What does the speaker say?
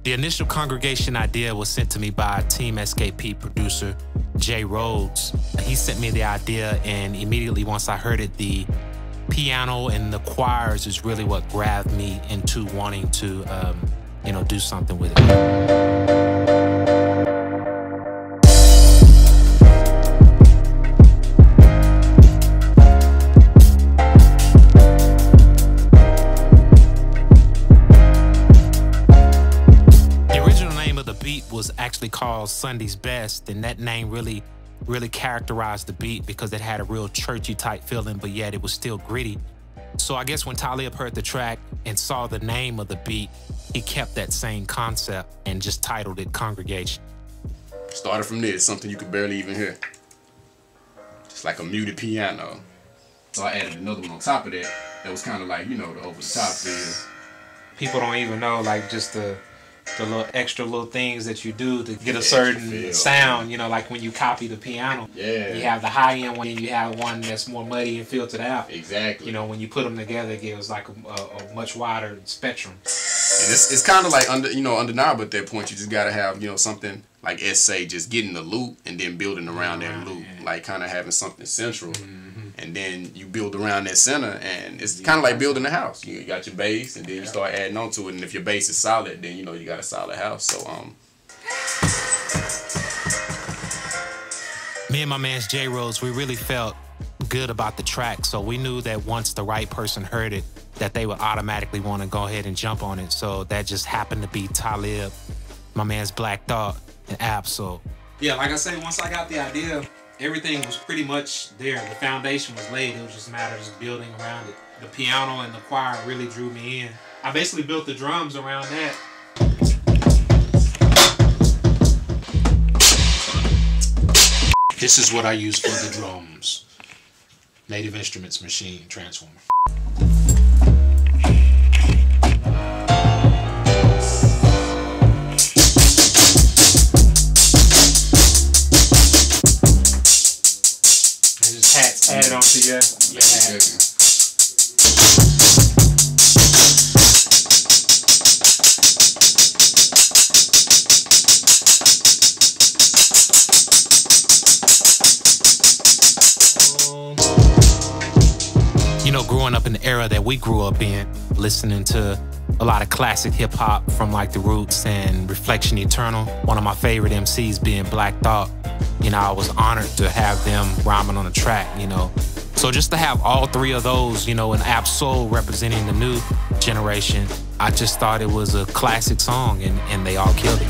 The initial Congregation idea was sent to me by Team SKP producer Rhodes. He sent me the idea, and immediately once I heard it, the piano and the choirs is really what grabbed me into wanting to, do something with it. Was actually called Sunday's Best, and that name really characterized the beat because it had a real churchy type feeling, but yet it was still gritty. So I guess when Talib heard the track and saw the name of the beat, he kept that same concept and just titled it Congregation. Started from this, something you could barely even hear. Just like a muted piano. So I added another one on top of that. That was kind of like, the over the top feel. People don't even know, like, just the little extra little things that you do to get a certain sound, like when you copy the piano. Yeah. You have the high end one and you have one that's more muddy and filtered out. Exactly. When you put them together, it gives like a much wider spectrum. And it's kind of like undeniable at that point. You just gotta have, something like SA, just getting the loop and then building around that loop. Yeah. Like kind of having something central. And then you build around that center, and it's kind of like building a house. You got your base, and then you start adding on to it. And if your base is solid, then you got a solid house. So me and my man's Rhodes, we really felt good about the track. So we knew that once the right person heard it, that they would automatically want to go ahead and jump on it. So that just happened to be Talib, my man's Black Thought, and Absol. Yeah, like I say, once I got the idea, everything was pretty much there. The foundation was laid. It was just a matter of just building around it. The piano and the choir really drew me in. I basically built the drums around that. This is what I use for the drums. Native Instruments machine transformer. Add it onto your hat. Growing up in the era that we grew up in, listening to a lot of classic hip-hop from like the Roots and Reflection Eternal, one of my favorite MCs being Black Thought, I was honored to have them rhyming on the track, So just to have all three of those, and Absol representing the new generation, I just thought it was a classic song, and they all killed it.